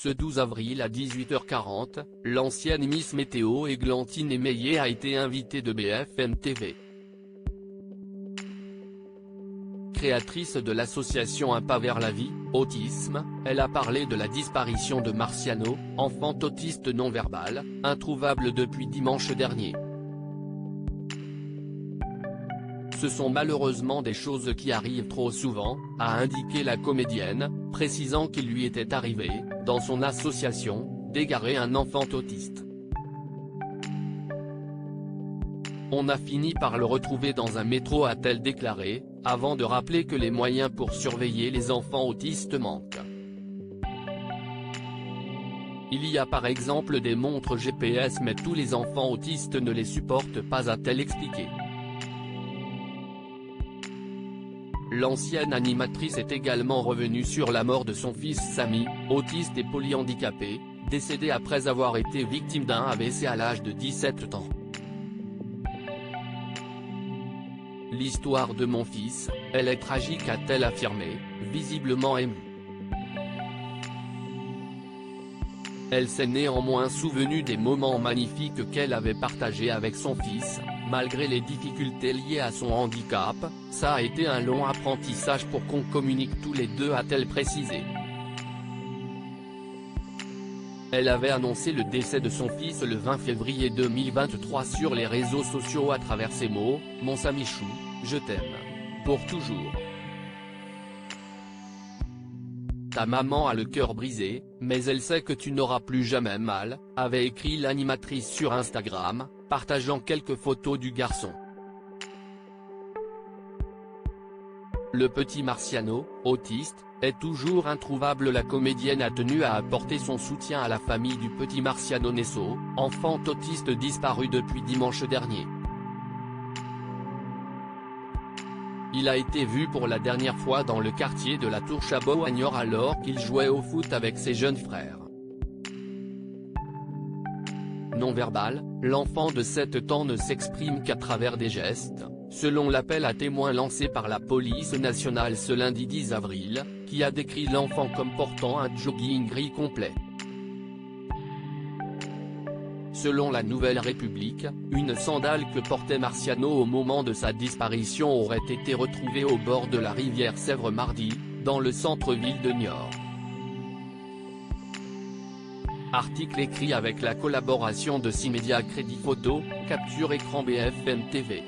Ce 12 avril à 18h40, l'ancienne Miss Météo Églantine Émeillé a été invitée de BFM TV. Créatrice de l'association Un pas vers la vie, Autisme, elle a parlé de la disparition de Marciano, enfant autiste non-verbal, introuvable depuis dimanche dernier. Ce sont malheureusement des choses qui arrivent trop souvent, a indiqué la comédienne, précisant qu'il lui était arrivé, dans son association, d'égarer un enfant autiste. On a fini par le retrouver dans un métro, a-t-elle déclaré, avant de rappeler que les moyens pour surveiller les enfants autistes manquent. Il y a par exemple des montres GPS mais tous les enfants autistes ne les supportent pas, a-t-elle expliqué. L'ancienne animatrice est également revenue sur la mort de son fils Samy, autiste et polyhandicapé, décédé après avoir été victime d'un AVC à l'âge de 17 ans. L'histoire de mon fils, elle est tragique, a-t-elle affirmé, visiblement émue. Elle s'est néanmoins souvenue des moments magnifiques qu'elle avait partagés avec son fils, malgré les difficultés liées à son handicap, ça a été un long apprentissage pour qu'on communique tous les deux, a-t-elle précisé. Elle avait annoncé le décès de son fils le 20 février 2023 sur les réseaux sociaux à travers ces mots: « Mon Samichou, je t'aime. Pour toujours. Ta maman a le cœur brisé, mais elle sait que tu n'auras plus jamais mal », avait écrit l'animatrice sur Instagram, partageant quelques photos du garçon. Le petit Marciano, autiste, est toujours introuvable. La comédienne a tenu à apporter son soutien à la famille du petit Marciano Nesso, enfant autiste disparu depuis dimanche dernier. Il a été vu pour la dernière fois dans le quartier de la Tour Chabot à Niort alors qu'il jouait au foot avec ses jeunes frères. Non-verbal, l'enfant de 7 ans ne s'exprime qu'à travers des gestes, selon l'appel à témoins lancé par la police nationale ce lundi 10 avril, qui a décrit l'enfant comme portant un jogging gris complet. Selon la Nouvelle République, une sandale que portait Marciano au moment de sa disparition aurait été retrouvée au bord de la rivière Sèvre mardi, dans le centre-ville de Niort. Article écrit avec la collaboration de 6 médias Crédit Photo, Capture Écran BFM TV.